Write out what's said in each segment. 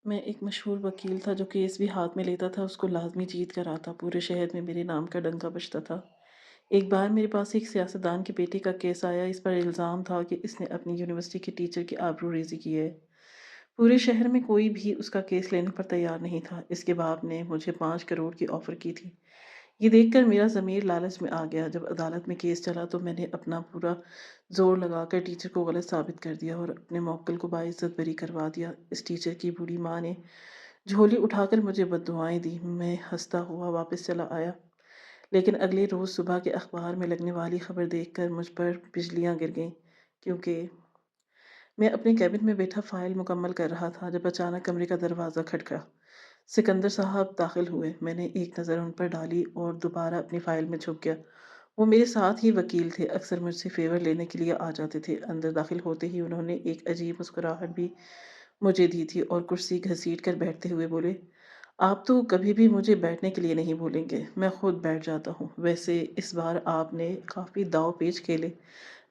میں ایک مشہور وکیل تھا جو کیس بھی ہاتھ میں لیتا تھا اس کو لازمی جیت کر آتا، پورے شہر میں میرے نام کا ڈنکا بجتا تھا۔ ایک بار میرے پاس ایک سیاستدان کے بیٹے کا کیس آیا، اس پر الزام تھا کہ اس نے اپنی یونیورسٹی کے ٹیچر کی آبرو ریزی کی ہے۔ پورے شہر میں کوئی بھی اس کا کیس لینے پر تیار نہیں تھا۔ اس کے باپ نے مجھے 5 کروڑ کی آفر کی تھی۔ یہ دیکھ کر میرا ضمیر لالچ میں آ گیا۔ جب عدالت میں کیس چلا تو میں نے اپنا پورا زور لگا کر ٹیچر کو غلط ثابت کر دیا اور اپنے موکل کو باعزت بری کروا دیا۔ اس ٹیچر کی بوڑھی ماں نے جھولی اٹھا کر مجھے بددعائیں دی۔ میں ہنستا ہوا واپس چلا آیا، لیکن اگلے روز صبح کے اخبار میں لگنے والی خبر دیکھ کر مجھ پر بجلیاں گر گئیں، کیونکہ میں اپنے کیبن میں بیٹھا فائل مکمل کر رہا تھا جب اچانک کمرے کا دروازہ کھٹکا۔ سکندر صاحب داخل ہوئے۔ میں نے ایک نظر ان پر ڈالی اور دوبارہ اپنی فائل میں جھک گیا۔ وہ میرے ساتھ ہی وکیل تھے، اکثر مجھ سے فیور لینے کے لیے آ جاتے تھے۔ اندر داخل ہوتے ہی انہوں نے ایک عجیب مسکراہٹ بھی مجھے دی تھی اور کرسی گھسیٹ کر بیٹھتے ہوئے بولے، آپ تو کبھی بھی مجھے بیٹھنے کے لیے نہیں بولیں گے، میں خود بیٹھ جاتا ہوں۔ ویسے اس بار آپ نے کافی داؤ پیچ کھیلے،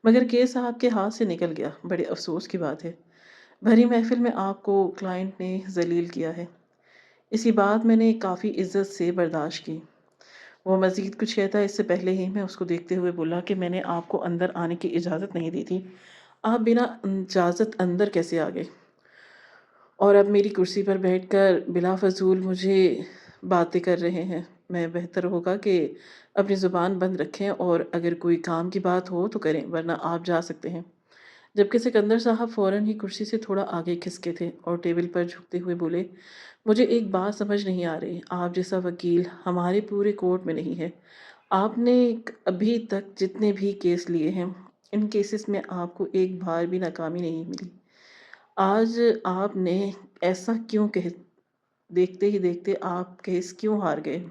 مگر کیس آپ کے ہاتھ سے نکل گیا، بڑے افسوس کی بات ہے۔ بھری محفل میں آپ کو کلائنٹ نے ذلیل کیا ہے۔ اسی بات میں نے کافی عزت سے برداشت کی۔ وہ مزید کچھ کہتا اس سے پہلے ہی میں اس کو دیکھتے ہوئے بولا کہ میں نے آپ کو اندر آنے کی اجازت نہیں دی تھی، آپ بنا اجازت اندر کیسے آ گئے؟ اور اب میری کرسی پر بیٹھ کر بلا فضول مجھے باتیں کر رہے ہیں۔ میں بہتر ہوگا کہ اپنی زبان بند رکھیں اور اگر کوئی کام کی بات ہو تو کریں، ورنہ آپ جا سکتے ہیں۔ جبکہ سکندر صاحب فوراً ہی کرسی سے تھوڑا آگے کھسکے تھے اور ٹیبل پر جھکتے ہوئے بولے، مجھے ایک بات سمجھ نہیں آ رہی، آپ جیسا وکیل ہمارے پورے کورٹ میں نہیں ہے۔ آپ نے ابھی تک جتنے بھی کیس لیے ہیں، ان کیسز میں آپ کو ایک بار بھی ناکامی نہیں ملی۔ آج آپ نے ایسا کیوں دیکھتے ہی دیکھتے آپ کیس کیوں ہار گئے؟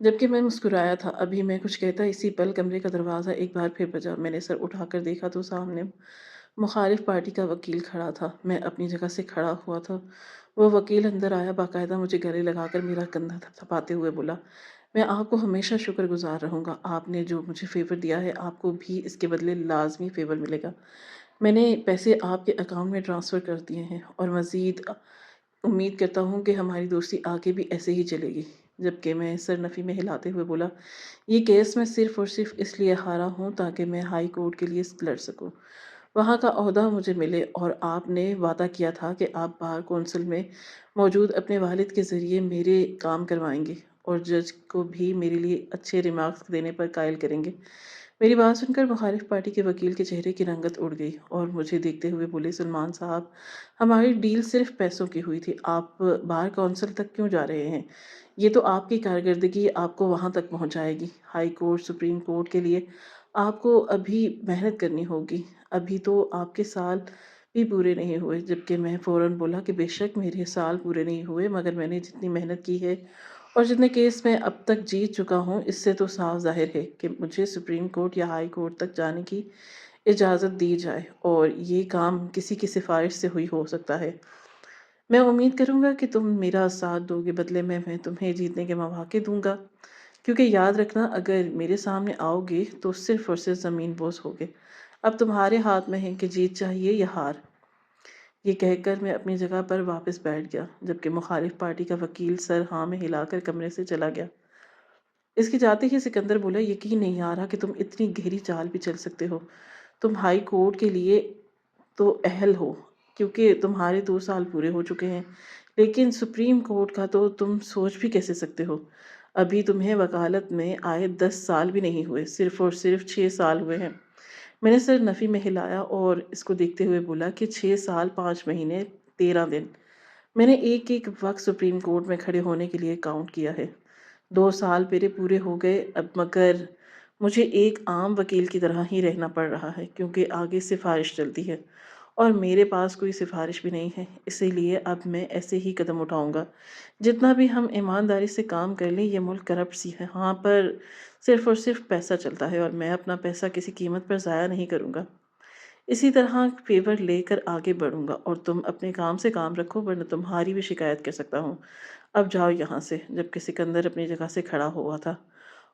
جبکہ میں مسکرایا تھا۔ ابھی میں کچھ کہتا اسی پل کمرے کا دروازہ ایک بار پھر بجا۔ میں نے سر اٹھا کر دیکھا تو سامنے مخالف پارٹی کا وکیل کھڑا تھا۔ میں اپنی جگہ سے کھڑا ہوا تھا۔ وہ وکیل اندر آیا، باقاعدہ مجھے گلے لگا کر میرا کندھا تھپاتے ہوئے بولا، میں آپ کو ہمیشہ شکر گزار رہوں گا۔ آپ نے جو مجھے فیور دیا ہے، آپ کو بھی اس کے بدلے لازمی فیور ملے گا۔ میں نے پیسے آپ کے اکاؤنٹ میں ٹرانسفر کر دیے ہیں اور مزید امید کرتا ہوں کہ ہماری دوستی آگے بھی ایسے ہی چلے گی۔ جبکہ میں سر نفی میں ہلاتے ہوئے بولا، یہ کیس میں صرف اور صرف اس لیے ہارا ہوں تاکہ میں ہائی کورٹ کے لیے لڑ سکوں، وہاں کا عہدہ مجھے ملے، اور آپ نے وعدہ کیا تھا کہ آپ بار کونسل میں موجود اپنے والد کے ذریعے میرے کام کروائیں گے اور جج کو بھی میرے لیے اچھے ریمارکس دینے پر قائل کریں گے۔ میری بات سن کر مخالف پارٹی کے وکیل کے چہرے کی رنگت اڑ گئی اور مجھے دیکھتے ہوئے بولے، سلمان صاحب، ہماری ڈیل صرف پیسوں کی ہوئی تھی، آپ بار کونسل تک کیوں جا رہے ہیں؟ یہ تو آپ کی کارکردگی آپ کو وہاں تک پہنچائے گی۔ ہائی کورٹ، سپریم کورٹ کے لیے آپ کو ابھی محنت کرنی ہوگی، ابھی تو آپ کے سال بھی پورے نہیں ہوئے۔ جبکہ میں فوراً بولا کہ بے شک میرے سال پورے نہیں ہوئے، مگر میں نے جتنی محنت کی ہے اور جتنے کیس میں اب تک جیت چکا ہوں، اس سے تو صاف ظاہر ہے کہ مجھے سپریم کورٹ یا ہائی کورٹ تک جانے کی اجازت دی جائے، اور یہ کام کسی کی سفارش سے ہوئی ہو سکتا ہے۔ میں امید کروں گا کہ تم میرا ساتھ دو گے، بدلے میں تمہیں جیتنے کے مواقع دوں گا، کیونکہ یاد رکھنا، اگر میرے سامنے آؤ گے تو صرف اور صرف زمین بوس ہوگے۔ اب تمہارے ہاتھ میں ہے کہ جیت چاہیے یا ہار۔ یہ کہہ کر میں اپنی جگہ پر واپس بیٹھ گیا، جبکہ مخالف پارٹی کا وکیل سر ہاں میں ہلا کر کمرے سے چلا گیا۔ اس کے جاتے ہی سکندر بولا، یقین نہیں آ رہا کہ تم اتنی گہری چال بھی چل سکتے ہو۔ تم ہائی کورٹ کے لیے تو اہل ہو کیونکہ تمہارے 2 سال پورے ہو چکے ہیں، لیکن سپریم کورٹ کا تو تم سوچ بھی کیسے سکتے ہو؟ ابھی تمہیں وکالت میں آئے 10 سال بھی نہیں ہوئے، صرف اور صرف 6 سال ہوئے ہیں۔ میں نے سر نفی میں ہلایا اور اس کو دیکھتے ہوئے بولا کہ 6 سال 5 مہینے 13 دن۔ میں نے ایک ایک وقت سپریم کورٹ میں کھڑے ہونے کے لیے کاؤنٹ کیا ہے۔ 2 سال میرے پورے ہو گئے اب، مگر مجھے ایک عام وکیل کی طرح ہی رہنا پڑ رہا ہے، کیونکہ آگے سفارش چلتی ہے اور میرے پاس کوئی سفارش بھی نہیں ہے۔ اسی لیے اب میں ایسے ہی قدم اٹھاؤں گا۔ جتنا بھی ہم ایمانداری سے کام کر لیں، یہ ملک کرپٹ سی ہے، ہاں پر صرف اور صرف پیسہ چلتا ہے، اور میں اپنا پیسہ کسی قیمت پر ضائع نہیں کروں گا۔ اسی طرح فیور لے کر آگے بڑھوں گا، اور تم اپنے کام سے کام رکھو، ورنہ تمہاری بھی شکایت کر سکتا ہوں۔ اب جاؤ یہاں سے۔ جبکہ سکندر اپنی جگہ سے کھڑا ہوا تھا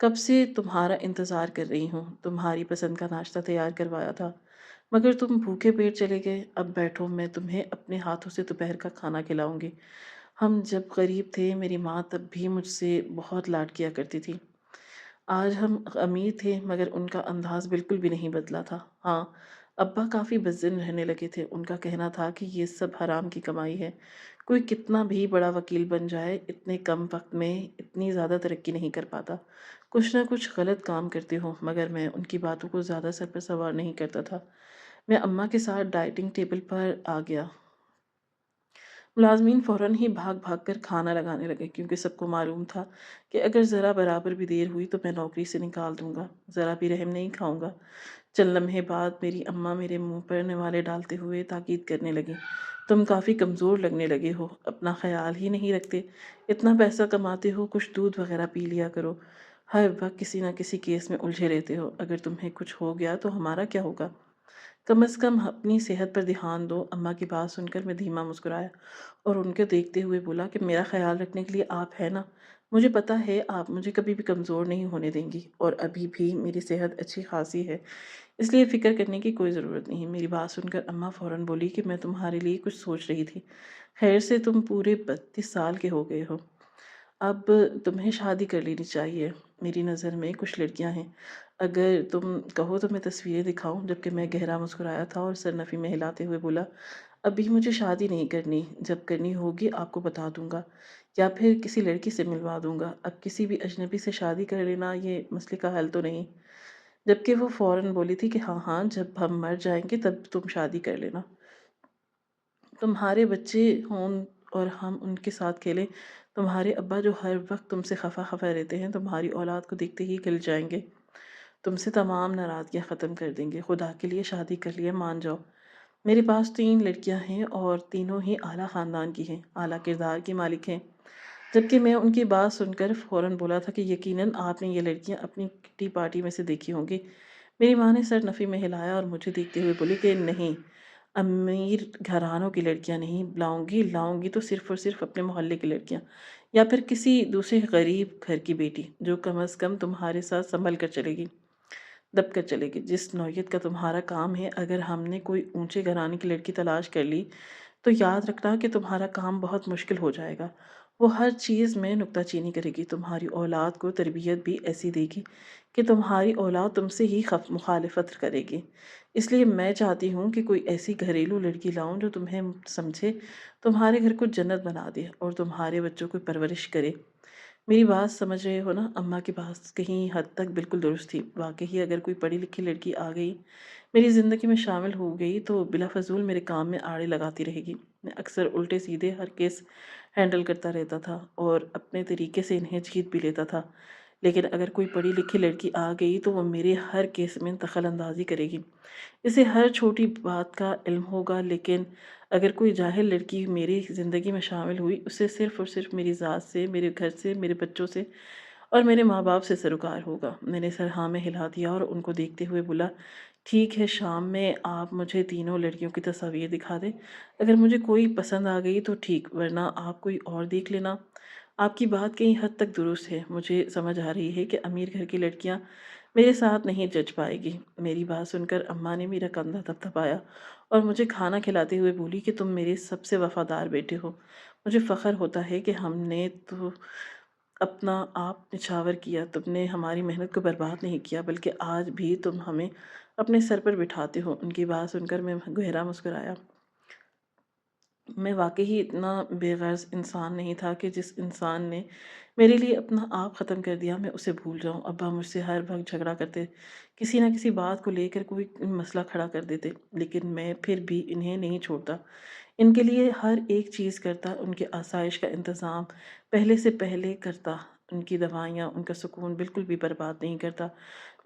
کب سے تمہارا انتظار کر رہی ہوں، تمہاری پسند کا ناشتہ تیار کروایا تھا مگر تم بھوکے پیٹ چلے گئے۔ اب بیٹھو، میں تمہیں اپنے ہاتھوں سے دوپہر کا کھانا کھلاؤں گی۔ ہم جب غریب تھے میری ماں تب بھی مجھ سے بہت لاڈ کیا کرتی تھی۔ آج ہم امیر تھے مگر ان کا انداز بالکل بھی نہیں بدلا تھا۔ ہاں، ابا کافی بزدل رہنے لگے تھے۔ ان کا کہنا تھا کہ یہ سب حرام کی کمائی ہے، کوئی کتنا بھی بڑا وکیل بن جائے اتنے کم وقت میں اتنی زیادہ ترقی نہیں کر پاتا۔ کچھ نہ کچھ غلط کام کرتے ہو، مگر میں ان کی باتوں کو زیادہ سر پر سوار نہیں کرتا تھا۔ میں اماں کے ساتھ ڈائٹنگ ٹیبل پر آ گیا۔ ملازمین فوراً ہی بھاگ بھاگ کر کھانا لگانے لگے کیونکہ سب کو معلوم تھا کہ اگر ذرا برابر بھی دیر ہوئی تو میں نوکری سے نکال دوں گا، ذرا بھی رحم نہیں کھاؤں گا۔ چند لمحے بعد میری اماں میرے منہ پر نوالے ڈالتے ہوئے تاکید کرنے لگی، تم کافی کمزور لگنے لگے ہو، اپنا خیال ہی نہیں رکھتے، اتنا پیسہ کماتے ہو، کچھ دودھ وغیرہ پی لیا کرو، ہر وقت کسی نہ کسی کیس میں الجھے رہتے ہو، اگر تمہیں کچھ ہو گیا تو ہمارا کیا ہوگا؟ کم از کم اپنی صحت پر دھیان دو۔ اماں کی بات سن کر میں دھیما مسکرایا اور ان کو دیکھتے ہوئے بولا کہ میرا خیال رکھنے کے لیے آپ ہے نا، مجھے پتا ہے آپ مجھے کبھی بھی کمزور نہیں ہونے دیں گی، اور ابھی بھی میری صحت اچھی خاصی ہے، اس لیے فکر کرنے کی کوئی ضرورت نہیں۔ میری بات سن کر اماں فوراً بولی کہ میں تمہارے لیے کچھ سوچ رہی تھی، خیر سے تم پورے 32 سال کے ہو گئے ہو، اب تمہیں شادی کر لینی چاہیے۔ میری نظر میں کچھ لڑکیاں ہیں، اگر تم کہو تو میں تصویریں دکھاؤں؟ جبکہ میں گہرا مسکرایا تھا اور سر نفی میں ہلاتے ہوئے بولا، ابھی مجھے شادی نہیں کرنی، جب کرنی ہوگی آپ کو بتا دوں گا یا پھر کسی لڑکی سے ملوا دوں گا، اب کسی بھی اجنبی سے شادی کر لینا یہ مسئلے کا حل تو نہیں۔ جبکہ وہ فوراً بولی تھی کہ ہاں ہاں، جب ہم مر جائیں گے تب تم شادی کر لینا، تمہارے بچے ہوں اور ہم ان کے ساتھ کھیلیں، تمہارے ابا جو ہر وقت تم سے خفا خفا رہتے ہیں تمہاری اولاد کو دیکھتے ہی کھل جائیں گے، تم سے تمام ناراضگیاں ختم کر دیں گے، خدا کے لیے شادی کر لیے، مان جاؤ۔ میرے پاس 3 لڑکیاں ہیں اور تینوں ہی اعلیٰ خاندان کی ہیں، اعلیٰ کردار کی مالک ہیں۔ جبکہ میں ان کی بات سن کر فوراً بولا تھا کہ یقیناً آپ نے یہ لڑکیاں اپنی کٹی پارٹی میں سے دیکھی ہوں گی۔ میری ماں نے سر نفی میں ہلایا اور مجھے دیکھتے ہوئے بولی کہ نہیں، امیر گھرانوں کی لڑکیاں نہیں لاؤں گی تو صرف اور صرف اپنے محلے کی لڑکیاں یا پھر کسی دوسرے غریب گھر کی بیٹی جو کم از کم تمہارے ساتھ سنبھل کر چلے گی، دب کر چلے گی، جس نوعیت کا تمہارا کام ہے۔ اگر ہم نے کوئی اونچے گھرانے کی لڑکی تلاش کر لی تو یاد رکھنا کہ تمہارا کام بہت مشکل ہو جائے گا، وہ ہر چیز میں نکتہ چینی کرے گی، تمہاری اولاد کو تربیت بھی ایسی دے گی کہ تمہاری اولاد تم سے ہی مخالفت کرے گی۔ اس لیے میں چاہتی ہوں کہ کوئی ایسی گھریلو لڑکی لاؤں جو تمہیں سمجھے، تمہارے گھر کو جنت بنا دے اور تمہارے بچوں کو پرورش کرے۔ میری بات سمجھ رہے ہو نا؟ اماں کی بات کہیں حد تک بالکل درست تھی، واقعی اگر کوئی پڑھی لکھی لڑکی آ گئی، میری زندگی میں شامل ہو گئی تو بلا فضول میرے کام میں آڑے لگاتی رہے گی۔ میں اکثر الٹے سیدھے ہر کیس ہینڈل کرتا رہتا تھا اور اپنے طریقے سے انہیں جیت بھی لیتا تھا، لیکن اگر کوئی پڑھی لکھی لڑکی آ گئی تو وہ میرے ہر کیس میں دخل اندازی کرے گی، اسے ہر چھوٹی بات کا علم ہوگا، لیکن اگر کوئی جاہل لڑکی میری زندگی میں شامل ہوئی، اسے صرف اور صرف میری ذات سے، میرے گھر سے، میرے بچوں سے اور میرے ماں باپ سے سروکار ہوگا۔ میں نے سر ہاں میں ہلا دیا اور ان کو دیکھتے ہوئے بولا، ٹھیک ہے، شام میں آپ مجھے تینوں لڑکیوں کی تصاویر دکھا دیں، اگر مجھے کوئی پسند آ گئی تو ٹھیک، ورنہ آپ کوئی اور دیکھ لینا۔ آپ کی بات کہیں حد تک درست ہے، مجھے سمجھ آ رہی ہے کہ امیر گھر کی لڑکیاں میرے ساتھ نہیں جچ پائے گی۔ میری بات سن کر اماں نے میرا کندھا تھپتھپایا اور مجھے کھانا کھلاتے ہوئے بولی کہ تم میرے سب سے وفادار بیٹے ہو، مجھے فخر ہوتا ہے کہ ہم نے تو اپنا آپ نچھاور کیا، تم نے ہماری محنت کو برباد نہیں کیا بلکہ آج بھی تم ہمیں اپنے سر پر بٹھاتے ہو۔ ان کی بات سن کر میں گہرا مسکرایا۔ میں واقعی اتنا بے غرض انسان نہیں تھا کہ جس انسان نے میرے لیے اپنا آپ ختم کر دیا میں اسے بھول جاؤں۔ ابا مجھ سے ہر وقت جھگڑا کرتے، کسی نہ کسی بات کو لے کر کوئی مسئلہ کھڑا کر دیتے، لیکن میں پھر بھی انہیں نہیں چھوڑتا، ان کے لیے ہر ایک چیز کرتا، ان کے آسائش کا انتظام پہلے سے پہلے کرتا، ان کی دوائیاں، ان کا سکون بالکل بھی برباد نہیں کرتا۔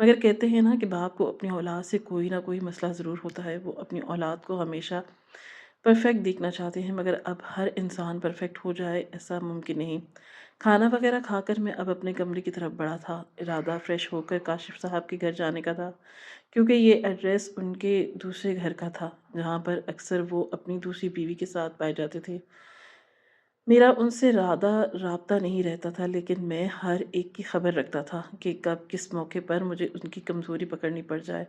مگر کہتے ہیں نا کہ باپ کو اپنی اولاد سے کوئی نہ کوئی مسئلہ ضرور ہوتا ہے، وہ اپنی اولاد کو ہمیشہ پرفیکٹ دیکھنا چاہتے ہیں، مگر اب ہر انسان پرفیکٹ ہو جائے ایسا ممکن نہیں۔ کھانا وغیرہ کھا کر میں اب اپنے کمرے کی طرف بڑھا تھا، ارادہ فریش ہو کر کاشف صاحب کے گھر جانے کا تھا، کیونکہ یہ ایڈریس ان کے دوسرے گھر کا تھا جہاں پر اکثر وہ اپنی دوسری بیوی کے ساتھ پائے جاتے تھے۔ میرا ان سے رابطہ نہیں رہتا تھا، لیکن میں ہر ایک کی خبر رکھتا تھا کہ کب کس موقع پر مجھے ان کی کمزوری پکڑنی پڑ جائے۔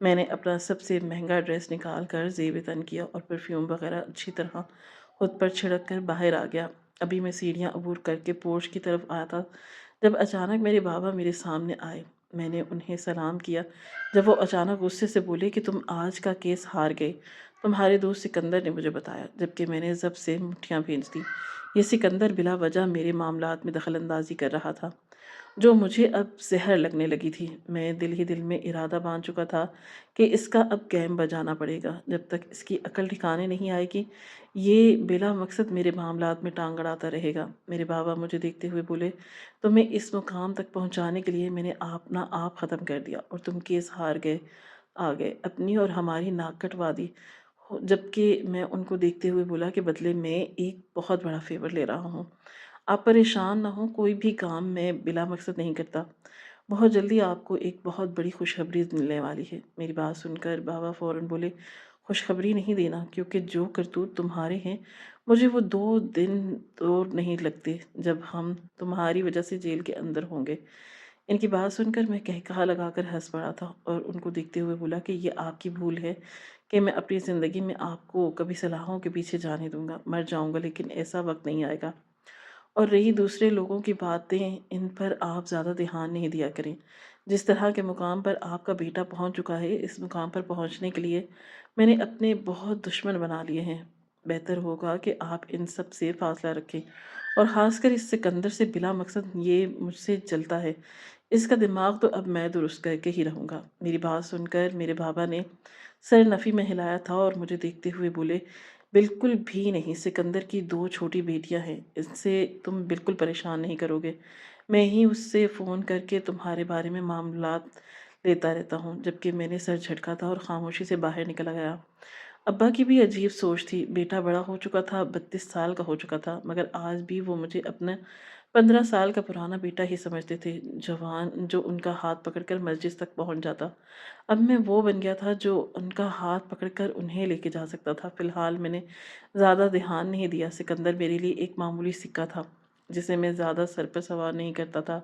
میں نے اپنا سب سے مہنگا ڈریس نکال کر زیب تن کیا اور پرفیوم وغیرہ اچھی طرح خود پر چھڑک کر باہر آ گیا۔ ابھی میں سیڑھیاں عبور کر کے پورچ کی طرف آیا تھا جب اچانک میرے بابا میرے سامنے آئے۔ میں نے انہیں سلام کیا جب وہ اچانک غصے سے بولے کہ تم آج کا کیس ہار گئے، تمہارے دوست سکندر نے مجھے بتایا، جبکہ میں نے ضبط سے مٹھیاں بھیج دی۔ یہ سکندر بلا وجہ میرے معاملات میں دخل اندازی کر رہا تھا، جو مجھے اب زہر لگنے لگی تھی۔ میں دل ہی دل میں ارادہ باندھ چکا تھا کہ اس کا اب گیم بجانا پڑے گا۔ جب تک اس کی عقل ٹھکانے نہیں آئے گی، یہ بلا مقصد میرے معاملات میں ٹانگ اڑاتا رہے گا۔ میرے بابا مجھے دیکھتے ہوئے بولے، تمہیں اس مقام تک پہنچانے کے لیے میں نے اپنا آپ ختم کر دیا اور تم کیس ہار گئے آ گئے، اپنی اور ہماری ناک کٹوا دی۔ جبکہ میں ان کو دیکھتے ہوئے بولا کہ بدلے میں ایک بہت بڑا فیور لے رہا ہوں۔ آپ پریشان نہ ہوں، کوئی بھی کام میں بلا مقصد نہیں کرتا۔ بہت جلدی آپ کو ایک بہت بڑی خوشخبری ملنے والی ہے۔ میری بات سن کر بابا فوراً بولے، خوشخبری نہیں دینا، کیونکہ جو کرتوت تمہارے ہیں مجھے وہ 2 دن تو نہیں لگتے جب ہم تمہاری وجہ سے جیل کے اندر ہوں گے۔ ان کی بات سن کر میں کہا لگا کر ہنس پڑا تھا اور ان کو دیکھتے ہوئے بولا کہ یہ آپ کی بھول ہے کہ میں اپنی زندگی میں آپ کو کبھی صلاحوں کے پیچھے جانے دوں گا۔ مر جاؤں گا لیکن ایسا وقت نہیں آئے گا۔ اور رہی دوسرے لوگوں کی باتیں، ان پر آپ زیادہ دھیان نہیں دیا کریں۔ جس طرح کے مقام پر آپ کا بیٹا پہنچ چکا ہے، اس مقام پر پہنچنے کے لیے میں نے اپنے بہت دشمن بنا لیے ہیں۔ بہتر ہوگا کہ آپ ان سب سے فاصلہ رکھیں، اور خاص کر اس سکندر سے بلا مقصد یہ مجھ سے جلتا ہے۔ اس کا دماغ تو اب میں درست کر کے ہی رہوں گا۔ میری بات سن کر میرے بابا نے سر نفی میں ہلایا تھا اور مجھے دیکھتے ہوئے بولے، بالکل بھی نہیں، سکندر کی 2 چھوٹی بیٹیاں ہیں، اس سے تم بالکل پریشان نہیں کرو گے۔ میں ہی اس سے فون کر کے تمہارے بارے میں معاملات لیتا رہتا ہوں۔ جبکہ میں نے سر جھٹکا تھا اور خاموشی سے باہر نکل گیا۔ ابا کی بھی عجیب سوچ تھی۔ بیٹا بڑا ہو چکا تھا، 32 سال کا ہو چکا تھا، مگر آج بھی وہ مجھے اپنا 15 سال کا پرانا بیٹا ہی سمجھتے تھے، جوان جو ان کا ہاتھ پکڑ کر مسجد تک پہنچ جاتا۔ اب میں وہ بن گیا تھا جو ان کا ہاتھ پکڑ کر انہیں لے کے جا سکتا تھا۔ فی الحال میں نے زیادہ دھیان نہیں دیا۔ سکندر میرے لیے ایک معمولی سکہ تھا جسے میں زیادہ سر پر سوار نہیں کرتا تھا،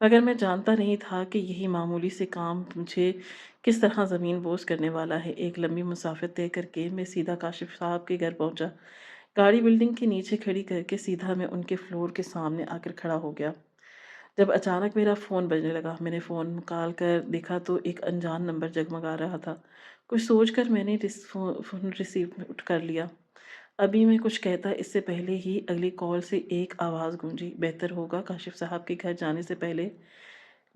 مگر میں جانتا نہیں تھا کہ یہی معمولی سے کام مجھے کس طرح زمین بوس کرنے والا ہے۔ ایک لمبی مسافت طے کر کے میں سیدھا کاشف صاحب کے گھر پہنچا۔ گاڑی بلڈنگ کے نیچے کھڑی کر کے سیدھا میں ان کے فلور کے سامنے آ کر کھڑا ہو گیا جب اچانک میرا فون بجنے لگا۔ میں نے فون نکال کر دیکھا تو ایک انجان نمبر جگمگا رہا تھا۔ کچھ سوچ کر میں نے فون ریسیو اٹھ کر لیا۔ ابھی میں کچھ کہتا اس سے پہلے ہی اگلی کال سے ایک آواز گونجی، بہتر ہوگا کاشف صاحب کے گھر جانے سے پہلے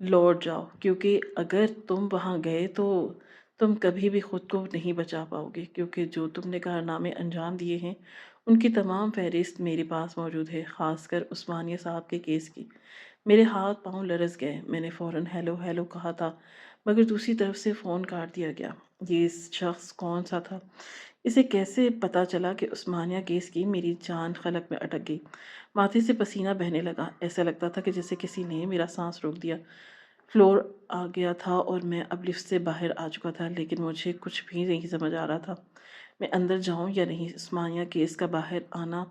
لوٹ جاؤ، کیونکہ اگر تم وہاں گئے تو تم کبھی بھی خود کو نہیں بچا پاؤ گے، کیونکہ جو تم نے کارنامے انجام دیے ہیں ان کی تمام فہرست میرے پاس موجود ہے، خاص کر عثمانیہ صاحب کے کیس کی۔ میرے ہاتھ پاؤں لرز گئے۔ میں نے فوراً ہیلو ہیلو کہا تھا، مگر دوسری طرف سے فون کاٹ دیا گیا۔ یہ شخص کون سا تھا؟ اسے کیسے پتا چلا کہ عثمانیہ کیس کی؟ میری جان خلق میں اٹک گئی۔ ماتھے سے پسینہ بہنے لگا، ایسا لگتا تھا کہ جیسے کسی نے میرا سانس روک دیا۔ فلور آ گیا تھا اور میں اب لفٹ سے باہر آ چکا تھا، لیکن مجھے کچھ بھی نہیں سمجھ آ رہا تھا میں اندر جاؤں یا نہیں۔ عثمانیہ کیس کا باہر آنا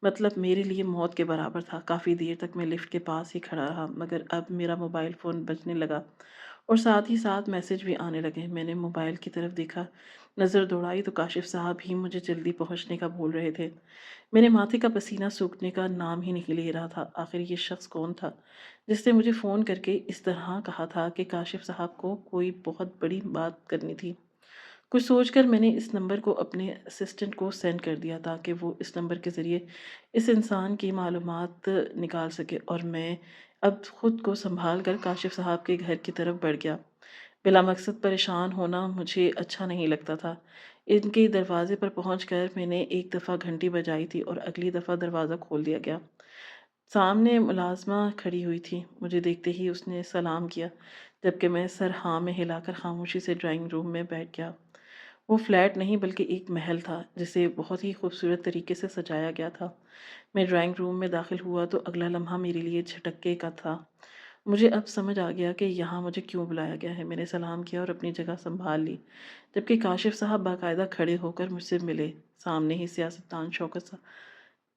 مطلب میرے لیے موت کے برابر تھا۔ کافی دیر تک میں لفٹ کے پاس ہی کھڑا رہا، مگر اب میرا موبائل فون بجنے لگا اور ساتھ ہی ساتھ میسج بھی آنے لگے۔ میں نے موبائل کی طرف دیکھا، نظر دوڑائی تو کاشف صاحب ہی مجھے جلدی پہنچنے کا بول رہے تھے۔ میرے ماتھے کا پسینہ سوکھنے کا نام ہی نہیں لے رہا تھا۔ آخر یہ شخص کون تھا جس نے مجھے فون کر کے اس طرح کہا تھا کہ کاشف صاحب کو کوئی بہت بڑی بات کرنی تھی؟ کچھ سوچ کر میں نے اس نمبر کو اپنے اسسٹنٹ کو سینڈ کر دیا تاکہ وہ اس نمبر کے ذریعے اس انسان کی معلومات نکال سکے، اور میں اب خود کو سنبھال کر کاشف صاحب کے گھر کی طرف بڑھ گیا۔ بلا مقصد پریشان ہونا مجھے اچھا نہیں لگتا تھا۔ ان کے دروازے پر پہنچ کر میں نے ایک دفعہ گھنٹی بجائی تھی اور اگلی دفعہ دروازہ کھول دیا گیا۔ سامنے ملازمہ کھڑی ہوئی تھی۔ مجھے دیکھتے ہی اس نے سلام کیا، جبکہ میں سر ہاں میں ہلا کر خاموشی سے ڈرائنگ روم میں بیٹھ گیا۔ وہ فلیٹ نہیں بلکہ ایک محل تھا جسے بہت ہی خوبصورت طریقے سے سجایا گیا تھا۔ میں ڈرائنگ روم میں داخل ہوا تو اگلا لمحہ میرے لیے جھٹکے کا تھا۔ مجھے اب سمجھ آ گیا کہ یہاں مجھے کیوں بلایا گیا ہے۔ میں نے سلام کیا اور اپنی جگہ سنبھال لی، جبکہ کاشف صاحب باقاعدہ کھڑے ہو کر مجھ سے ملے۔ سامنے ہی سیاستدان شوکت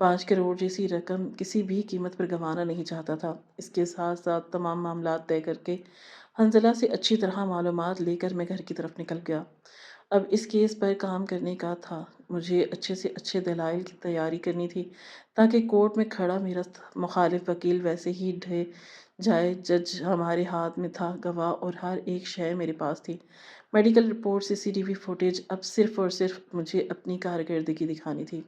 5 کروڑ جیسی رقم کسی بھی قیمت پر گنوانا نہیں چاہتا تھا۔ اس کے ساتھ ساتھ تمام معاملات طے کر کے حنزلہ سے اچھی طرح معلومات لے کر میں گھر کی طرف نکل گیا۔ اب اس کیس پر کام کرنے کا تھا۔ مجھے اچھے سے اچھے دلائل کی تیاری کرنی تھی تاکہ کورٹ میں کھڑا میرا مخالف وکیل ویسے ہی ڈھہ جائے۔ جج ہمارے ہاتھ میں تھا، گواہ اور ہر ایک شے میرے پاس تھی۔ میڈیکل رپورٹ، سی سی ٹی وی فوٹیج اب صرف اور صرف مجھے اپنی کارکردگی دکھانی تھی۔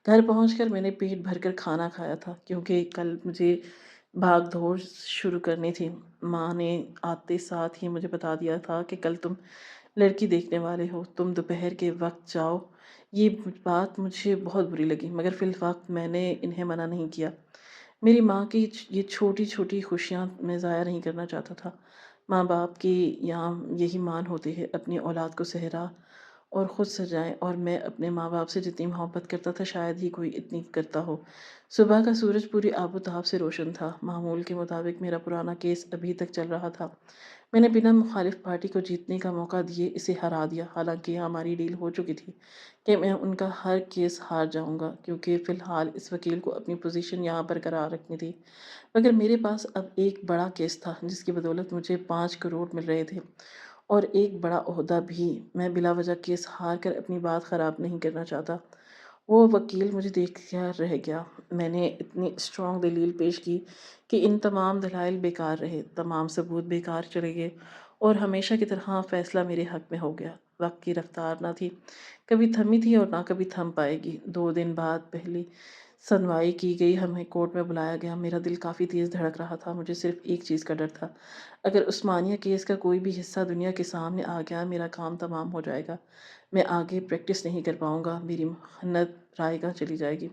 گھر پہنچ کر میں نے پیٹ بھر کر کھانا کھایا تھا کیونکہ کل مجھے بھاگ دوڑ شروع کرنی تھی۔ ماں نے آتے ساتھ ہی مجھے بتا دیا تھا کہ کل تم لڑکی دیکھنے والے ہو، تم دوپہر کے وقت جاؤ۔ یہ بات مجھے بہت بری لگی مگر فی الوقت میں نے انہیں منع نہیں کیا۔ میری ماں کی یہ چھوٹی چھوٹی خوشیاں میں ضائع نہیں کرنا چاہتا تھا۔ ماں باپ کی یہاں یہی مان ہوتی ہے، اپنی اولاد کو صحرا اور خود سجائیں، اور میں اپنے ماں باپ سے جتنی محبت کرتا تھا شاید ہی کوئی اتنی کرتا ہو۔ صبح کا سورج پوری آب و تاب سے روشن تھا۔ معمول کے مطابق میرا پرانا کیس ابھی تک چل رہا تھا۔ میں نے بنا مخالف پارٹی کو جیتنے کا موقع دیے اسے ہرا دیا، حالانکہ ہماری ڈیل ہو چکی تھی کہ میں ان کا ہر کیس ہار جاؤں گا کیونکہ فی الحال اس وکیل کو اپنی پوزیشن یہاں برقرار رکھنی تھی۔ مگر میرے پاس اب ایک بڑا کیس تھا جس کی بدولت مجھے 5 کروڑ مل رہے تھے اور ایک بڑا عہدہ بھی۔ میں بلا وجہ کیس ہار کر اپنی بات خراب نہیں کرنا چاہتا۔ وہ وکیل مجھے دیکھ کر رہ گیا۔ میں نے اتنی اسٹرانگ دلیل پیش کی کہ ان تمام دلائل بیکار رہے، تمام ثبوت بیکار چلے گئے اور ہمیشہ کی طرح فیصلہ میرے حق میں ہو گیا۔ وقت کی رفتار نہ تھی، کبھی تھمی تھی اور نہ کبھی تھم پائے گی۔ 2 دن بعد پہلی سنوائی کی گئی، ہمیں کورٹ میں بلایا گیا۔ میرا دل کافی تیز دھڑک رہا تھا۔ مجھے صرف ایک چیز کا ڈر تھا، اگر عثمانیہ کیس کا کوئی بھی حصہ دنیا کے سامنے آ گیا میرا کام تمام ہو جائے گا، میں آگے پریکٹس نہیں کر پاؤں گا، میری محنت رائے گاہ چلی جائے گی۔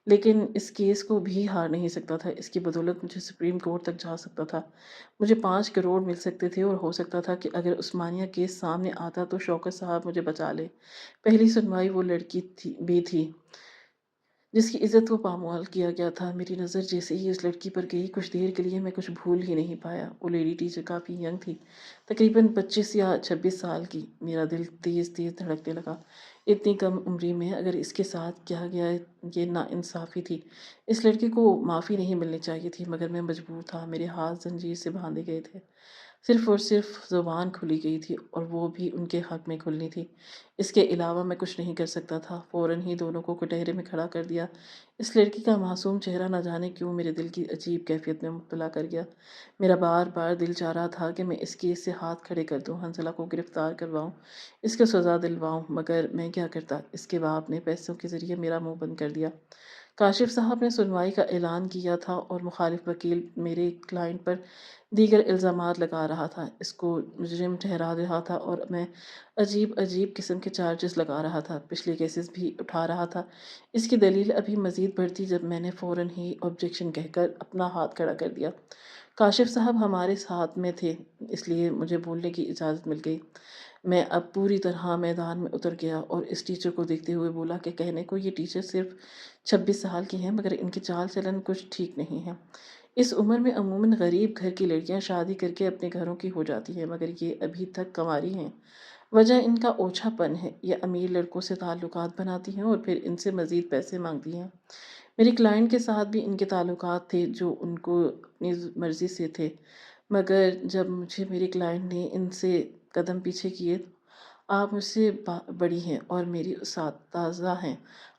لیکن اس کیس کو بھی ہار نہیں سکتا تھا، اس کی بدولت مجھے سپریم کورٹ تک جا سکتا تھا، مجھے 5 کروڑ مل سکتے تھے اور ہو سکتا تھا کہ اگر عثمانیہ کیس سامنے آتا تو شوکت صاحب مجھے بچا لے۔ پہلی سنوائی وہ لڑکی بھی تھی جس کی عزت کو پامال کیا گیا تھا۔ میری نظر جیسے ہی اس لڑکی پر گئی، کچھ دیر کے لیے میں کچھ بھول ہی نہیں پایا۔ وہ لیڈی ٹیچر کافی ینگ تھی، تقریباً 25 یا 26 سال کی۔ میرا دل تیز تیز دھڑکنے لگا۔ اتنی کم عمری میں اگر اس کے ساتھ کیا گیا یہ ناانصافی تھی۔ اس لڑکی کو معافی نہیں ملنی چاہیے تھی مگر میں مجبور تھا، میرے ہاتھ زنجیر سے باندھے گئے تھے۔ صرف اور صرف زبان کھلی گئی تھی اور وہ بھی ان کے حق میں کھلنی تھی۔ اس کے علاوہ میں کچھ نہیں کر سکتا تھا۔ فوراً ہی دونوں کو کٹہرے میں کھڑا کر دیا۔ اس لڑکی کا معصوم چہرہ نہ جانے کیوں میرے دل کی عجیب کیفیت میں مبتلا کر گیا۔ میرا بار بار دل چاہ رہا تھا کہ میں اس کیس سے ہاتھ کھڑے کر دوں، حنزلہ کو گرفتار کرواؤں، اس کو سزا دلواؤں، مگر میں کیا کرتا؟ اس کے باپ نے پیسوں کے ذریعے میرا منہ بند کر دیا۔ کاشف صاحب نے سنوائی کا اعلان کیا تھا اور مخالف وکیل میرے کلائنٹ پر دیگر الزامات لگا رہا تھا، اس کو مجرم ٹھہرا رہا تھا اور میں عجیب عجیب قسم کے چارجز لگا رہا تھا، پچھلے کیسز بھی اٹھا رہا تھا۔ اس کی دلیل ابھی مزید بڑھتی جب میں نے فوراً ہی آبجیکشن کہہ کر اپنا ہاتھ کھڑا کر دیا۔ کاشف صاحب ہمارے ساتھ میں تھے اس لیے مجھے بولنے کی اجازت مل گئی۔ میں اب پوری طرح میدان میں اتر گیا اور اس ٹیچر کو دیکھتے ہوئے بولا کہ کہنے کو یہ ٹیچر صرف 26 سال کی ہیں مگر ان کی چال چلن کچھ ٹھیک نہیں ہے۔ اس عمر میں عموماً غریب گھر کی لڑکیاں شادی کر کے اپنے گھروں کی ہو جاتی ہیں مگر یہ ابھی تک کنواری ہیں۔ وجہ ان کا اوچھا پن ہے، یہ امیر لڑکوں سے تعلقات بناتی ہیں اور پھر ان سے مزید پیسے مانگتی ہیں۔ میری کلائنٹ کے ساتھ بھی ان کے تعلقات تھے جو ان کو اپنی مرضی سے تھے، مگر جب مجھے میری کلائنٹ نے ان سے قدم پیچھے کیے، آپ مجھ سے بڑی ہیں اور میری اساتذہ ہیں،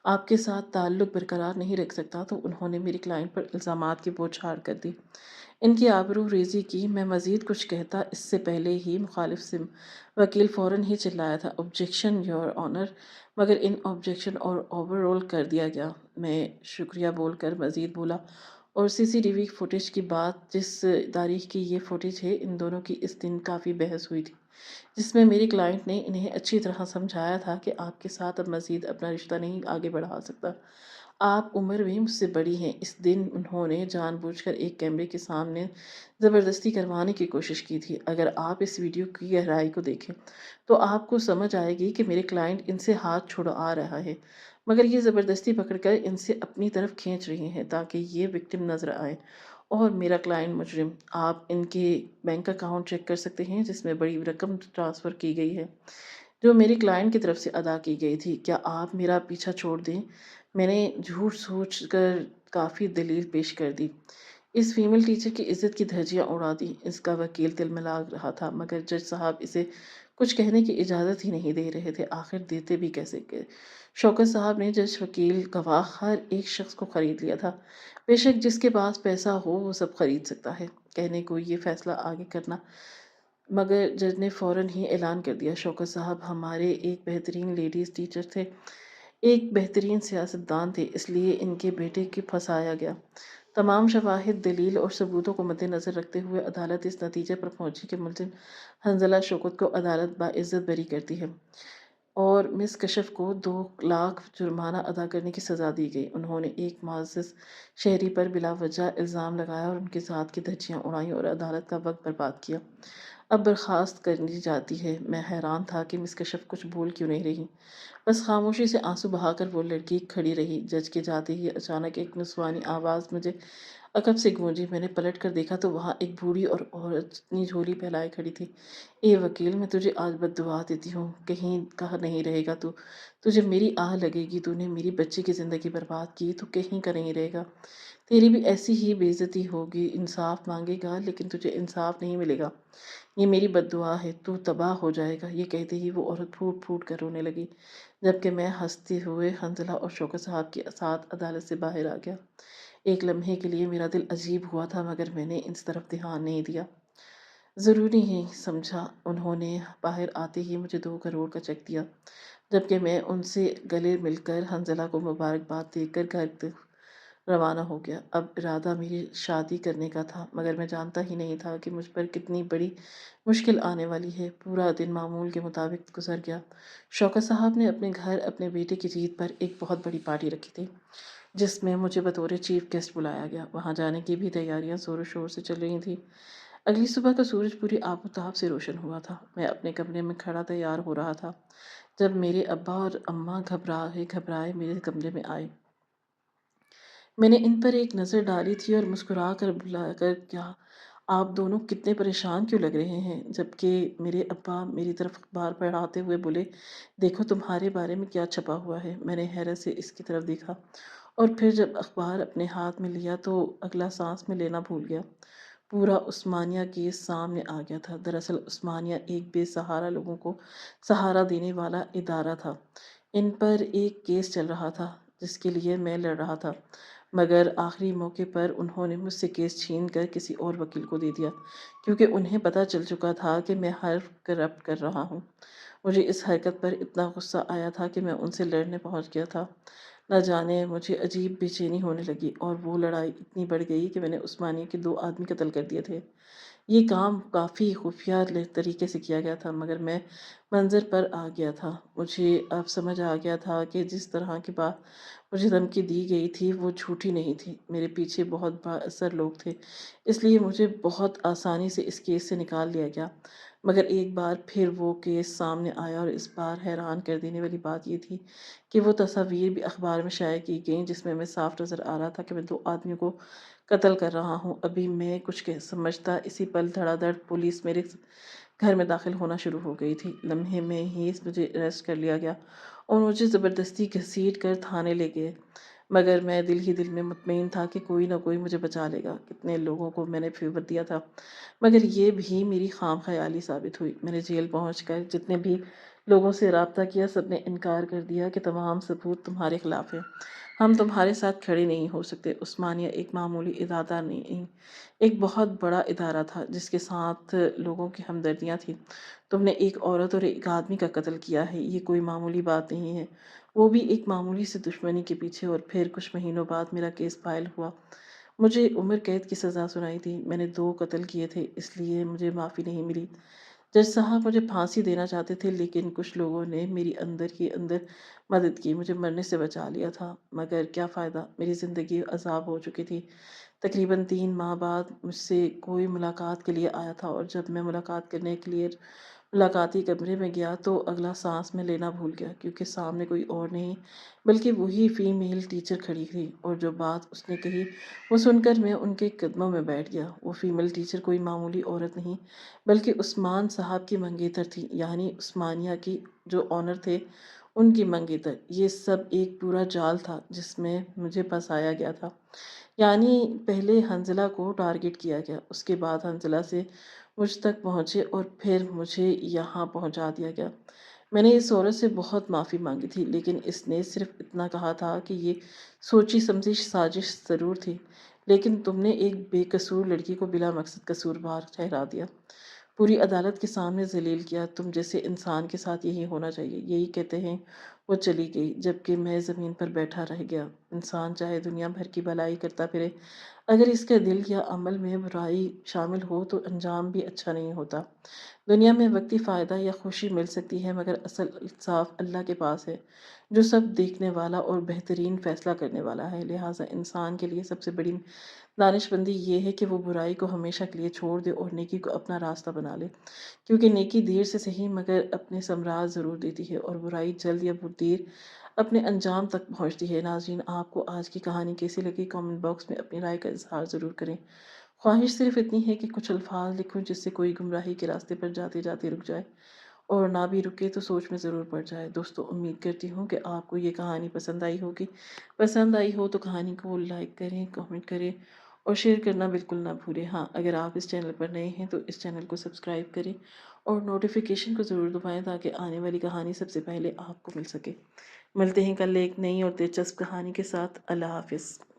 آپ کے ساتھ تعلق برقرار نہیں رکھ سکتا، تو انہوں نے میری کلائنٹ پر الزامات کی بوچھاڑ کر دی، ان کی آبرو ریزی کی۔ میں مزید کچھ کہتا اس سے پہلے ہی مخالف سے وکیل فوراً ہی چلایا تھا، آبجیکشن یور آنر، مگر ان آبجیکشن اور اوور رول کر دیا گیا۔ میں شکریہ بول کر مزید بولا، اور سی سی ٹی وی فوٹیج کی بات، جس تاریخ کی یہ فوٹیج ہے، ان دونوں کی اس دن کافی بحث ہوئی تھی جس میں میری کلائنٹ نے انہیں اچھی طرح سمجھایا تھا کہ آپ کے ساتھ اب مزید اپنا رشتہ نہیں آگے بڑھا سکتا، آپ عمر میں مجھ سے بڑی ہیں۔ اس دن انہوں نے جان بوجھ کر ایک کیمرے کے سامنے زبردستی کروانے کی کوشش کی تھی۔ اگر آپ اس ویڈیو کی گہرائی کو دیکھیں تو آپ کو سمجھ آئے گی کہ میرے کلائنٹ ان سے ہاتھ چھڑا رہا ہے مگر یہ زبردستی پکڑ کر ان سے اپنی طرف کھینچ رہی ہیں تاکہ یہ وکٹم نظر آئے اور میرا کلائنٹ مجرم۔ آپ ان کے بینک اکاؤنٹ چیک کر سکتے ہیں جس میں بڑی رقم ٹرانسفر کی گئی ہے جو میری کلائنٹ کی طرف سے ادا کی گئی تھی۔ کیا آپ میرا پیچھا چھوڑ دیں؟ میں نے جھوٹ سوچ کر کافی دلیل پیش کر دی، اس فیمیل ٹیچر کی عزت کی دھجیاں اڑا دی۔ اس کا وکیل تلملا رہا تھا مگر جج صاحب اسے کچھ کہنے کی اجازت ہی نہیں دے رہے تھے، آخر دیتے بھی کیسے کہ شوکت صاحب نے جج، وکیل، گواہ، ہر ایک شخص کو خرید لیا تھا۔ بے شک جس کے پاس پیسہ ہو وہ سب خرید سکتا ہے۔ کہنے کو یہ فیصلہ آگے کرنا مگر جج نے فوراً ہی اعلان کر دیا، شوکت صاحب ہمارے ایک بہترین لیڈیز ٹیچر تھے، ایک بہترین سیاستدان تھے، اس لیے ان کے بیٹے کی پھنسایا گیا۔ تمام شواہد، دلیل اور ثبوتوں کو مد نظر رکھتے ہوئے عدالت اس نتیجے پر پہنچی کہ ملزم حنظلہ شوکت کو عدالت باعزت بری کرتی ہے اور مس کشف کو 2 لاکھ جرمانہ ادا کرنے کی سزا دی گئی۔ انہوں نے ایک معزز شہری پر بلا وجہ الزام لگایا اور ان کی ذات کی دھجیاں اڑائیں اور عدالت کا وقت برباد کیا۔ اب برخاست کرنی جاتی ہے۔ میں حیران تھا کہ مس کشف کچھ بول کیوں نہیں رہی، بس خاموشی سے آنسو بہا کر وہ لڑکی کھڑی رہی۔ جج کے جاتے ہی اچانک ایک نسوانی آواز مجھے عقب سے گونجی۔ میں نے پلٹ کر دیکھا تو وہاں ایک بوڑھی اور عورت اپنی جھولی پھیلائے کھڑی تھی۔ اے وکیل، میں تجھے آج بد دعا دیتی ہوں، کہیں کا نہیں رہے گا تو، تجھے میری آہ لگے گی، تو نے میری بچی کی زندگی برباد کی تو کہیں کا نہیں رہے گا، تیری بھی ایسی ہی بے عزتی ہوگی، انصاف مانگے گا لیکن تجھے انصاف نہیں ملے گا، یہ میری بد دعا ہے، تو تباہ ہو جائے گا۔ یہ کہتے ہی وہ عورت پھوٹ پھوٹ کر رونے لگی، جبکہ میں ہنستے ہوئے حنظلہ اور شوکت صاحب کے ساتھ عدالت سے باہر آ گیا۔ ایک لمحے کے لیے میرا دل عجیب ہوا تھا مگر میں نے اس طرف دھیان نہیں دیا، ضروری نہیں سمجھا۔ انہوں نے باہر آتے ہی مجھے 2 کروڑ کا چیک دیا، جبکہ میں ان سے گلے مل کر حنظلہ کو مبارکباد دے کر گھر روانہ ہو گیا۔ اب ارادہ میری شادی کرنے کا تھا مگر میں جانتا ہی نہیں تھا کہ مجھ پر کتنی بڑی مشکل آنے والی ہے۔ پورا دن معمول کے مطابق گزر گیا۔ شوکت صاحب نے اپنے گھر اپنے بیٹے کی جیت پر ایک بہت بڑی پارٹی رکھی تھی جس میں مجھے بطور چیف گیسٹ بلایا گیا۔ وہاں جانے کی بھی تیاریاں زور و شور سے چل رہی تھیں۔ اگلی صبح کا سورج پوری آب و تاب سے روشن ہوا تھا۔ میں اپنے کمرے میں کھڑا تیار ہو رہا تھا جب میرے ابا اور اماں گھبرائے میرے کمرے میں آئے۔ میں نے ان پر ایک نظر ڈالی تھی اور مسکرا کر بلا کر، کیا آپ دونوں کتنے پریشان کیوں لگ رہے ہیں؟ جبکہ میرے ابا میری طرف اخبار پڑھاتے ہوئے بولے، دیکھو تمہارے بارے میں کیا چھپا ہوا ہے۔ میں نے حیرت سے اس کی طرف دیکھا اور پھر جب اخبار اپنے ہاتھ میں لیا تو اگلا سانس میں لینا بھول گیا۔ پورا عثمانیہ کیس سامنے آ گیا تھا۔ دراصل عثمانیہ ایک بے سہارا لوگوں کو سہارا دینے والا ادارہ تھا۔ ان پر ایک کیس چل رہا تھا جس کے لیے میں لڑ رہا تھا مگر آخری موقع پر انہوں نے مجھ سے کیس چھین کر کسی اور وکیل کو دے دیا کیونکہ انہیں پتہ چل چکا تھا کہ میں حرف کرپٹ کر رہا ہوں۔ مجھے اس حرکت پر اتنا غصہ آیا تھا کہ میں ان سے لڑنے پہنچ گیا تھا۔ نہ جانے مجھے عجیب بے چینی ہونے لگی اور وہ لڑائی اتنی بڑھ گئی کہ میں نے عثمانیہ کے 2 آدمی قتل کر دیے تھے۔ یہ کام کافی خفیہ طریقے سے کیا گیا تھا مگر میں منظر پر آ گیا تھا۔ مجھے اب سمجھ آ گیا تھا کہ جس طرح کی بات مجھے دھمکی دی گئی تھی وہ جھوٹی نہیں تھی۔ میرے پیچھے بہت با اثر لوگ تھے، اس لیے مجھے بہت آسانی سے اس کیس سے نکال لیا گیا۔ مگر ایک بار پھر وہ کیس سامنے آیا اور اس بار حیران کر دینے والی بات یہ تھی کہ وہ تصاویر بھی اخبار میں شائع کی گئیں جس میں صاف نظر آ رہا تھا کہ میں 2 آدمیوں کو قتل کر رہا ہوں۔ ابھی میں کچھ سمجھتا اسی پل دھڑا دھڑ پولیس میرے گھر میں داخل ہونا شروع ہو گئی تھی۔ لمحے میں ہی مجھے اریسٹ کر لیا گیا اور مجھے زبردستی گھسیٹ کر تھانے لے گئے مگر میں دل ہی دل میں مطمئن تھا کہ کوئی نہ کوئی مجھے بچا لے گا۔ کتنے لوگوں کو میں نے فیور دیا تھا مگر یہ بھی میری خام خیالی ثابت ہوئی۔ میں نے جیل پہنچ کر جتنے بھی لوگوں سے رابطہ کیا سب نے انکار کر دیا کہ تمام ثبوت تمہارے خلاف ہیں، ہم تمہارے ساتھ کھڑے نہیں ہو سکتے۔ عثمانیہ ایک معمولی ادارہ نہیں، ایک بہت بڑا ادارہ تھا جس کے ساتھ لوگوں کی ہمدردیاں تھیں۔ تم نے ایک عورت اور ایک آدمی کا قتل کیا ہے، یہ کوئی معمولی بات نہیں ہے، وہ بھی ایک معمولی سی دشمنی کے پیچھے۔ اور پھر کچھ مہینوں بعد میرا کیس فائل ہوا، مجھے عمر قید کی سزا سنائی تھی۔ میں نے 2 قتل کیے تھے اس لیے مجھے معافی نہیں ملی۔ جج صاحب مجھے پھانسی دینا چاہتے تھے لیکن کچھ لوگوں نے میری اندر ہی اندر مدد کی، مجھے مرنے سے بچا لیا تھا۔ مگر کیا فائدہ، میری زندگی عذاب ہو چکی تھی۔ تقریباً 3 ماہ بعد مجھ سے کوئی ملاقات کے لیے آیا تھا اور جب میں ملاقات کرنے کے لیے ملاقاتی کمرے میں گیا تو اگلا سانس میں لینا بھول گیا کیونکہ سامنے کوئی اور نہیں بلکہ وہی فیمیل ٹیچر کھڑی تھی اور جو بات اس نے کہی وہ سن کر میں ان کے قدموں میں بیٹھ گیا۔ وہ فیمیل ٹیچر کوئی معمولی عورت نہیں بلکہ عثمان صاحب کی منگیتر تھی، یعنی عثمانیہ کی جو آنر تھے ان کی منگیتر، یہ سب ایک پورا جال تھا جس میں مجھے پھنسایا گیا تھا۔ یعنی پہلے حنزلہ کو ٹارگٹ کیا گیا، اس کے بعد حنزلہ سے مجھ تک پہنچے اور پھر مجھے یہاں پہنچا دیا گیا۔ میں نے اس عورت سے بہت معافی مانگی تھی، لیکن اس نے صرف اتنا کہا تھا کہ یہ سوچی سمجھی سازش ضرور تھی، لیکن تم نے ایک بے قصور لڑکی کو بلا مقصد قصوروار ٹھہرا دیا، پوری عدالت کے سامنے ذلیل کیا۔ تم جیسے انسان کے ساتھ یہی ہونا چاہیے۔ یہی کہتے ہیں وہ چلی گئی، جبکہ میں زمین پر بیٹھا رہ گیا۔ انسان چاہے دنیا بھر کی بھلائی کرتا پھرے، اگر اس کے دل یا عمل میں برائی شامل ہو تو انجام بھی اچھا نہیں ہوتا۔ دنیا میں وقتی فائدہ یا خوشی مل سکتی ہے، مگر اصل انصاف اللہ کے پاس ہے، جو سب دیکھنے والا اور بہترین فیصلہ کرنے والا ہے۔ لہٰذا انسان کے لیے سب سے بڑی دانش مندی یہ ہے کہ وہ برائی کو ہمیشہ کے لیے چھوڑ دے اور نیکی کو اپنا راستہ بنا لے، کیونکہ نیکی دیر سے صحیح مگر اپنے ثمرات ضرور دیتی ہے، اور برائی جلد یا دیر اپنے انجام تک پہنچتی ہے۔ ناظرین، آپ کو آج کی کہانی کیسی لگی؟ کامنٹ باکس میں اپنی رائے کا اظہار ضرور کریں۔ خواہش صرف اتنی ہے کہ کچھ الفاظ لکھوں جس سے کوئی گمراہی کے راستے پر جاتے جاتے رک جائے، اور نہ بھی رکے تو سوچ میں ضرور پڑ جائے۔ دوستو، امید کرتی ہوں کہ آپ کو یہ کہانی پسند آئی ہوگی۔ پسند آئی ہو تو کہانی کو لائک کریں، کامنٹ کریں اور شیئر کرنا بالکل نہ بھولیں۔ ہاں، اگر آپ اس چینل پر نئے ہیں تو اس چینل کو سبسکرائب کریں اور نوٹیفیکیشن کو ضرور دبائیں تاکہ آنے والی کہانی سب سے پہلے آپ کو مل سکے۔ ملتے ہیں کل ایک نئی اور دلچسپ کہانی کے ساتھ۔ اللہ حافظ۔